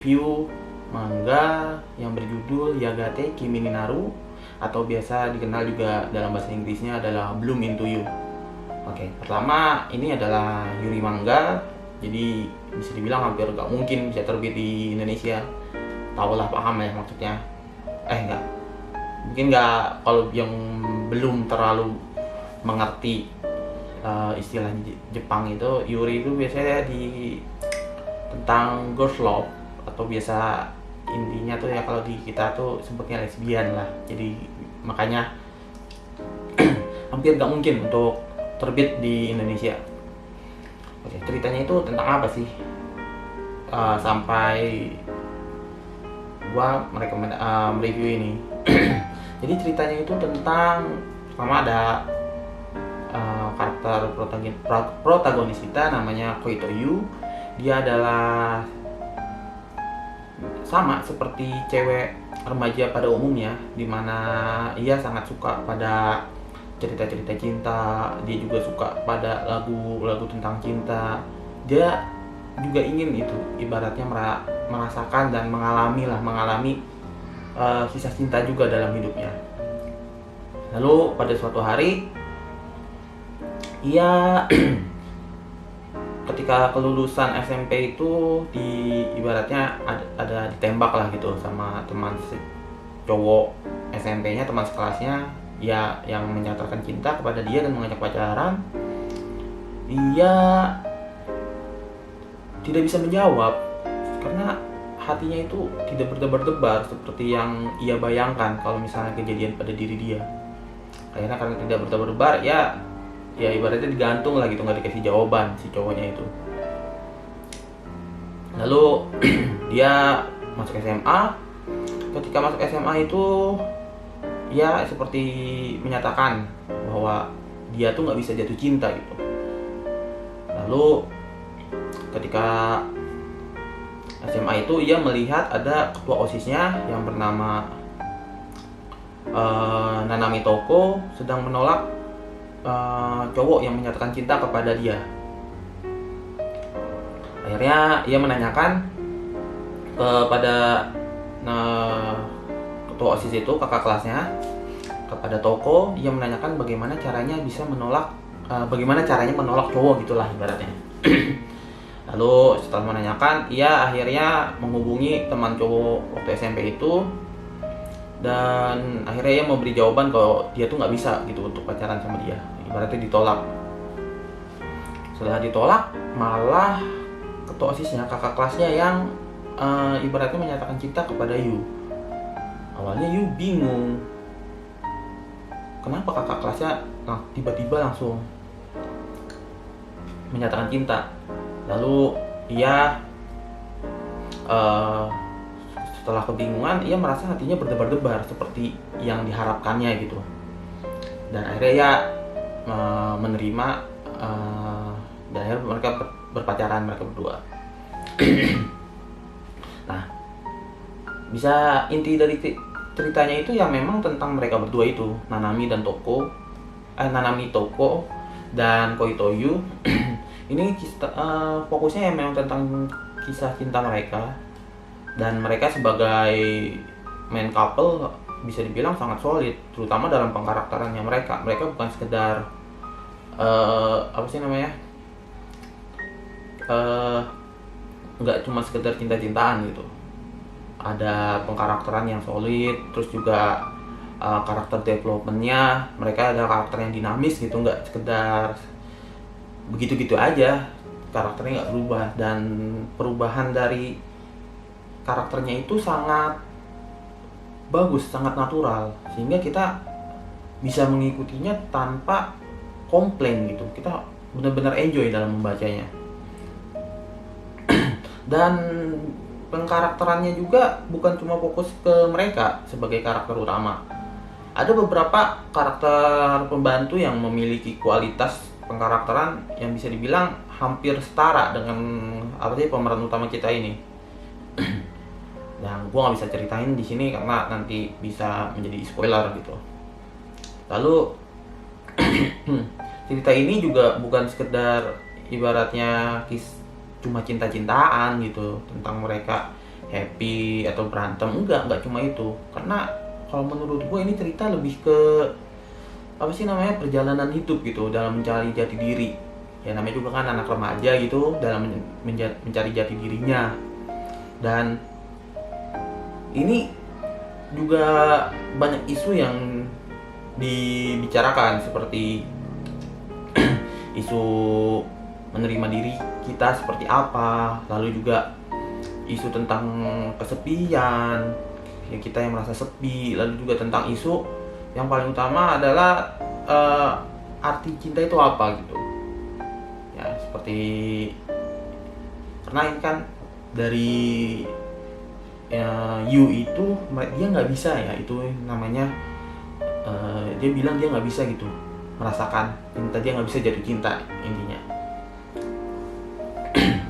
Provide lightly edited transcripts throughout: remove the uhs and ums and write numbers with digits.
review manga yang berjudul Yagate Kimi ni Naru atau biasa dikenal juga dalam bahasa Inggrisnya adalah Bloom Into You. Oke, pertama ini adalah Yuri manga, jadi bisa dibilang hampir gak mungkin bisa terbit di Indonesia. Tahulah, paham ya maksudnya. Enggak, mungkin nggak kalau yang belum terlalu mengerti istilah Jepang itu, Yuri itu biasanya tentang girls love, atau biasa intinya tuh ya kalau di kita tuh sebutnya lesbian lah. Jadi makanya hampir gak mungkin untuk terbit di Indonesia. Oke, ceritanya itu tentang apa sih? Sampai gua mereview ini. Jadi ceritanya itu tentang, pertama ada karakter protagonis kita namanya Koito Yu. Dia adalah sama seperti cewek remaja pada umumnya, dimana ia sangat suka pada cerita-cerita cinta. Dia juga suka pada lagu-lagu tentang cinta. Dia juga ingin itu ibaratnya merasakan dan mengalami kisah cinta juga dalam hidupnya. Lalu pada suatu hari ia ketika kelulusan SMP itu ibaratnya ada ditembak lah gitu sama teman cowok SMP-nya, teman sekelasnya ya, yang menyatakan cinta kepada dia dan mengajak pacaran. Ia tidak bisa menjawab karena hatinya itu tidak berdebar-debar seperti yang ia bayangkan kalau misalnya kejadian pada diri dia. Akhirnya karena tidak berdebar-debar, ya ibaratnya digantung lah gitu, nggak dikasih jawaban si cowoknya itu. Lalu dia masuk SMA. Ketika masuk SMA itu ya seperti menyatakan bahwa dia tuh nggak bisa jatuh cinta gitu. Lalu ketika SMA itu ia melihat ada ketua OSISnya yang bernama Nanami Toko sedang menolak cowok yang menyatakan cinta kepada dia. Akhirnya ia menanyakan kepada ketua OSIS itu, kakak kelasnya, kepada Toko. Ia menanyakan bagaimana caranya menolak cowok gitulah ibaratnya. Lalu setelah menanyakan, ia akhirnya menghubungi teman cowok waktu SMP itu, dan akhirnya ia memberi jawaban kalau dia tuh nggak bisa gitu untuk pacaran sama dia. Ibaratnya ditolak. Setelah ditolak, malah ketua OSISnya, kakak kelasnya yang ibaratnya menyatakan cinta kepada Yu. Awalnya Yu bingung, kenapa kakak kelasnya tiba-tiba langsung menyatakan cinta. Lalu ia setelah kebingungan, ia merasa hatinya berdebar-debar seperti yang diharapkannya gitu. Dan akhirnya ia menerima, dan akhirnya mereka berpacaran, mereka berdua. Nah, bisa inti dari ceritanya itu ya memang tentang mereka berdua itu, Nanami Toko dan Koito Yu. Ini fokusnya ya memang tentang kisah cinta mereka, dan mereka sebagai main couple bisa dibilang sangat solid, terutama dalam pengkarakterannya mereka. Mereka bukan sekedar nggak cuma sekedar cinta-cintaan gitu. Ada pengkarakteran yang solid, terus juga karakter developmentnya, mereka ada karakter yang dinamis gitu, nggak sekedar begitu-gitu aja, karakternya nggak berubah. Dan perubahan dari karakternya itu sangat bagus, sangat natural, sehingga kita bisa mengikutinya tanpa komplain gitu. Kita benar-benar enjoy dalam membacanya. Dan pengkarakterannya juga bukan cuma fokus ke mereka sebagai karakter utama. Ada beberapa karakter pembantu yang memiliki kualitas pengkarakteran yang bisa dibilang hampir setara dengan pemeran utama kita ini. Yang gue nggak bisa ceritain di sini karena nanti bisa menjadi spoiler gitu. Lalu cerita ini juga bukan sekedar ibaratnya cuma cinta-cintaan gitu tentang mereka. happy atau berantem, enggak cuma itu. Karena kalau menurut gue ini cerita lebih ke apa sih namanya, perjalanan hidup gitu dalam mencari jati diri. Ya namanya juga kan anak remaja gitu dalam mencari jati dirinya. Dan ini juga banyak isu yang dibicarakan seperti isu menerima diri kita seperti apa, lalu juga isu tentang kesepian, ya kita yang merasa sepi, lalu juga tentang isu yang paling utama adalah arti cinta itu apa gitu. Ya seperti, karena ini kan dari You itu dia nggak bisa ya, itu namanya dia bilang dia nggak bisa gitu merasakan cinta, dia nggak bisa jatuh cinta intinya.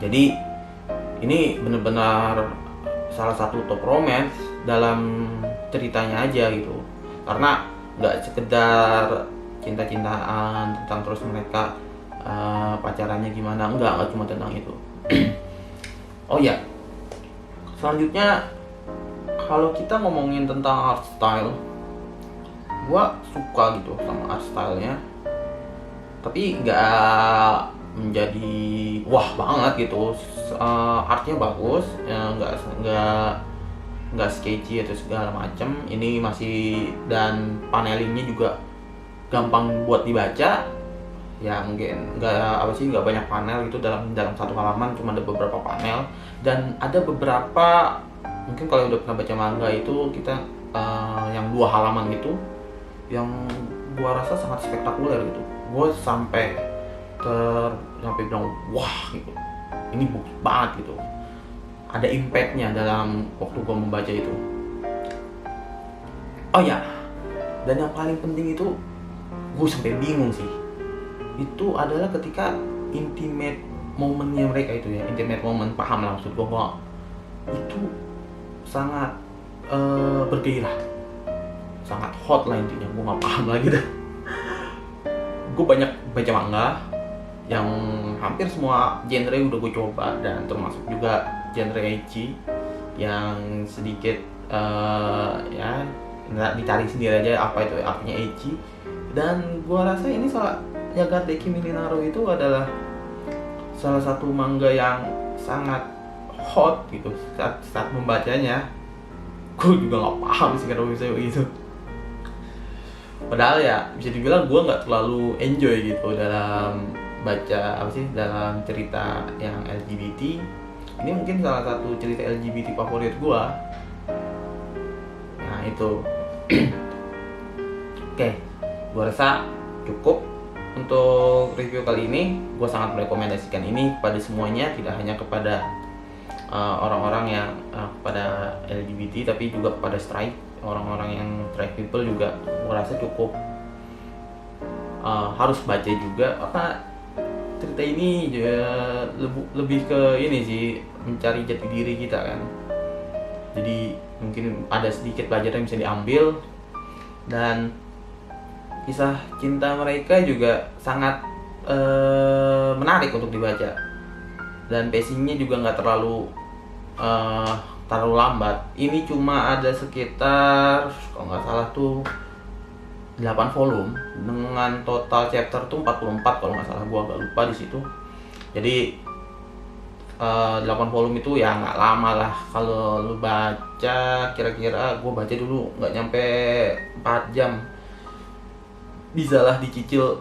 Jadi ini benar-benar salah satu top romance dalam ceritanya aja gitu, karena nggak sekedar cinta-cintaan tentang terus mereka pacarannya gimana, nggak cuma tentang itu. Oh ya, selanjutnya kalau kita ngomongin tentang art style, gua suka gitu sama art stylenya, tapi nggak menjadi wah banget gitu. Artnya bagus ya, nggak sketchy atau segala macam. Ini masih, dan panelingnya juga gampang buat dibaca ya, mungkin nggak banyak panel gitu dalam satu halaman, cuma ada beberapa panel. Dan ada beberapa, mungkin kalau udah pernah baca manga itu kita yang 2 halaman gitu yang gua rasa sangat spektakuler gitu. Gua sampai bilang wah gitu, ini bagus banget gitu, ada impactnya dalam waktu gua membaca itu. Oh ya, dan yang paling penting itu gue sampai bingung sih, itu adalah ketika intimate momennya mereka itu ya, intimate moment, paham lah maksud gue, itu sangat bergairah, sangat hot lah intinya. Gue nggak paham lagi dah. Gue banyak baca manga yang hampir semua genre udah gue coba, dan termasuk juga genre ecchi yang sedikit ya nggak dicari sendiri aja apa itu artinya ecchi. Dan gue rasa ini Yagateki Mininaro itu adalah salah satu manga yang sangat hot gitu saat membacanya. Gue juga nggak paham sih kenapa bisa begitu. Padahal ya bisa dibilang gue nggak terlalu enjoy gitu dalam baca dalam cerita yang LGBT. Ini mungkin salah satu cerita LGBT favorit gue. Nah itu. Oke, gue rasa cukup untuk review kali ini. Gue sangat merekomendasikan ini kepada semuanya, tidak hanya kepada orang-orang yang kepada LGBT, tapi juga kepada straight, orang-orang yang straight people juga. Gue rasa cukup harus baca juga, karena cerita ini lebih ke ini sih, mencari jati diri kita kan. Jadi mungkin ada sedikit pelajaran yang bisa diambil, dan kisah cinta mereka juga sangat menarik untuk dibaca, dan pacingnya juga nggak terlalu lambat. Ini cuma ada sekitar, kalau nggak salah tuh 8 volume dengan total chapter tuh 44 kalau nggak salah, gua agak lupa di situ. Jadi 8 volume itu ya nggak lama lah kalau lu baca. Kira-kira gua baca dulu nggak nyampe 4 jam, bisa lah dicicil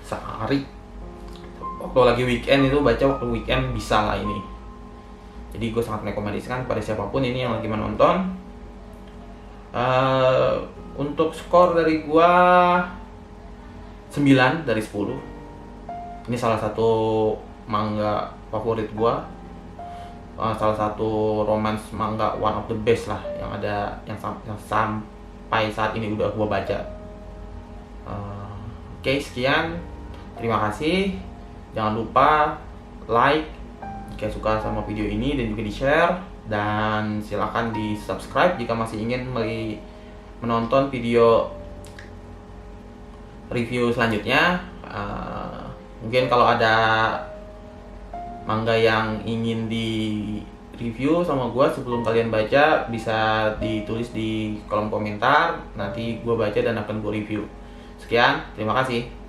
sehari. Waktu lagi weekend itu baca, waktu weekend bisa lah ini. Jadi gue sangat merekomendasikan pada siapapun ini yang lagi menonton. Untuk skor dari gue 9 dari 10. Ini salah satu manga favorit gue, salah satu romance manga one of the best lah yang ada, yang sampai saat ini udah gue baca. Oke, sekian, terima kasih. Jangan lupa like jika suka sama video ini, dan juga di share, dan silakan di subscribe jika masih ingin menonton video review selanjutnya. Mungkin kalau ada manga yang ingin review sama gue sebelum kalian baca, bisa ditulis di kolom komentar. Nanti gue baca dan akan gue review. Sekian, terima kasih.